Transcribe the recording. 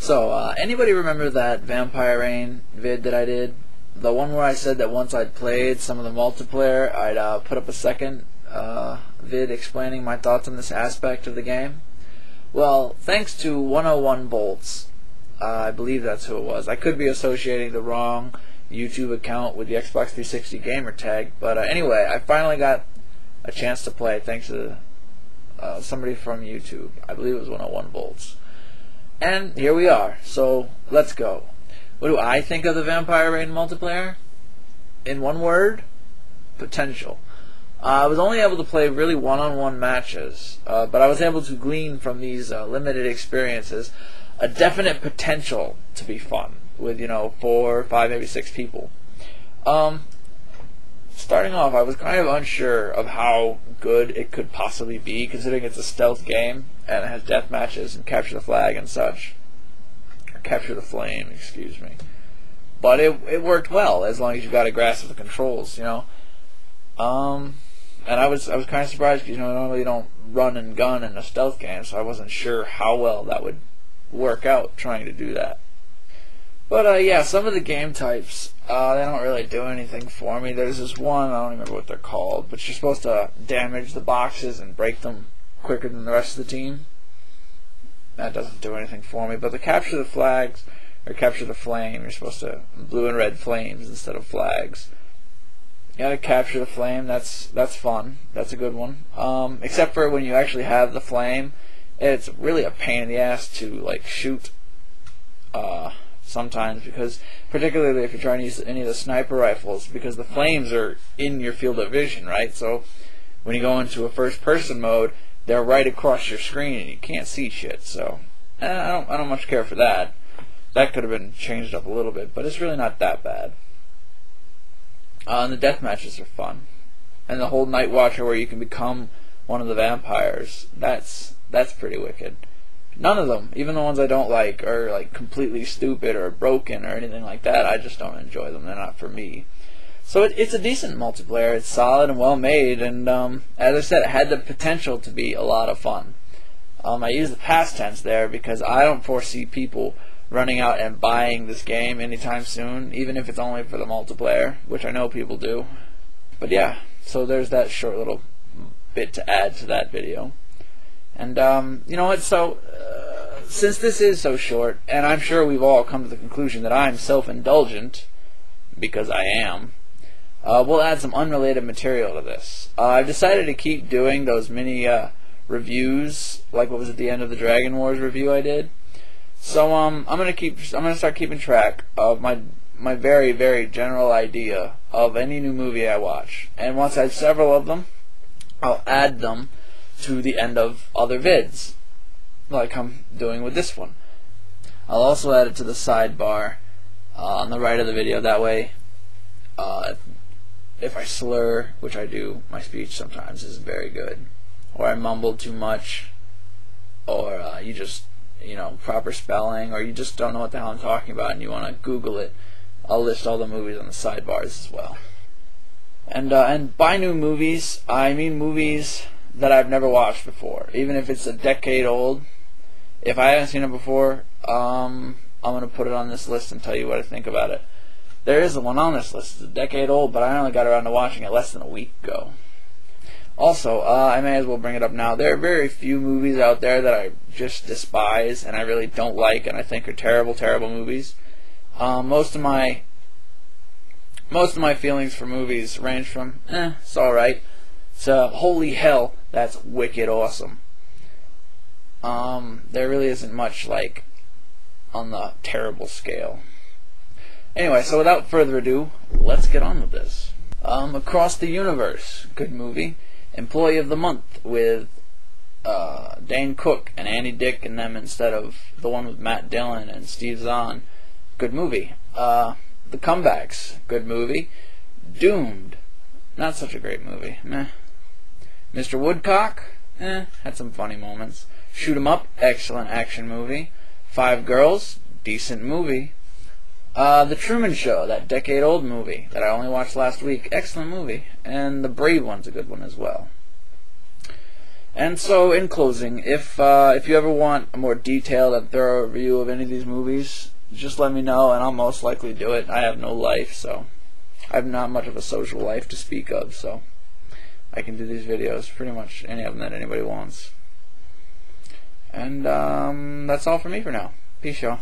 So, anybody remember that Vampire Rain vid that I did? The one where I said that once I'd played some of the multiplayer, I'd put up a second vid explaining my thoughts on this aspect of the game? Well, thanks to 101 Bolts, I believe that's who it was. I could be associating the wrong YouTube account with the Xbox 360 gamer tag, but anyway, I finally got a chance to play thanks to somebody from YouTube. I believe it was 101 Bolts. And here we are, so let's go. What do I think of the Vampire Rain multiplayer? In one word, potential. I was only able to play really one-on-one matches, but I was able to glean from these limited experiences a definite potential to be fun with, 4, 5, maybe 6 people. Starting off, I was kind of unsure of how good it could possibly be, considering it's a stealth game and it has death matches and capture the flag and such. Or capture the flame, excuse me. But it worked well as long as you got a grasp of the controls, And I was kind of surprised because normally you don't run and gun in a stealth game, so I wasn't sure how well that would work out trying to do that. But yeah, some of the game types, they don't really do anything for me. There's this one, I don't remember what they're called, but you're supposed to damage the boxes and break them quicker than the rest of the team. That doesn't do anything for me. But the capture the flags, or capture the flame, you're supposed to blue and red flames instead of flags. You gotta capture the flame, that's fun. That's a good one. Except for when you actually have the flame, it's really a pain in the ass to shoot sometimes, because particularly if you're trying to use any of the sniper rifles, because the flames are in your field of vision, right? So when you go into a first person mode, they're right across your screen and you can't see shit. So I don't much care for that. That could have been changed up a little bit, but it's really not that bad. And the death matches are fun, and the whole Night Watcher where you can become one of the vampires, that's pretty wicked. None of them, even the ones I don't like, are completely stupid or broken or anything like that. I just don't enjoy them. They're not for me. So it's a decent multiplayer. It's solid and well made, and as I said, it had the potential to be a lot of fun. I use the past tense there because I don't foresee people running out and buying this game anytime soon, even if it's only for the multiplayer, which I know people do. But yeah, so there's that short little bit to add to that video. And you know what, so since this is so short, and I'm sure we've all come to the conclusion that I'm self-indulgent, because I am, we'll add some unrelated material to this. I've decided to keep doing those mini reviews, like what was at the end of the Dragon Wars review I did. So I'm gonna start keeping track of my very, very general idea of any new movie I watch, and once I have several of them, I'll add them to the end of other vids, like I'm doing with this one. I'll also add it to the sidebar on the right of the video. That way, if I slur, which I do, my speech sometimes isn't very good, or I mumble too much, or you just, proper spelling, or you just don't know what the hell I'm talking about and you want to Google it, I'll list all the movies on the sidebars as well. And by new movies, I mean movies that I've never watched before, even if it's a decade old. If I haven't seen it before, I'm going to put it on this list and tell you what I think about it. There is one on this list. It's a decade old, but I only got around to watching it less than a week ago. Also, I may as well bring it up now. There are very few movies out there that I just despise and I really don't like and I think are terrible, terrible movies. Most of my feelings for movies range from, it's alright, to holy hell, that's wicked awesome. There really isn't much on the terrible scale. Anyway, so without further ado, let's get on with this. Across the Universe, good movie. Employee of the Month with Dane Cook and Andy Dick and them instead of the one with Matt Dillon and Steve Zahn. Good movie. The Comebacks, good movie. Doomed, not such a great movie. Meh. Mr. Woodcock, had some funny moments. Shoot 'em Up, excellent action movie. Five Girls, decent movie. The Truman Show, that decade-old movie that I only watched last week, excellent movie. And The Brave One's a good one as well. And so, in closing, if you ever want a more detailed and thorough review of any of these movies, just let me know, and I'll most likely do it. I have no life, so I have not much of a social life to speak of, so I can do these videos, pretty much any of them that anybody wants. And that's all for me for now. Peace, y'all.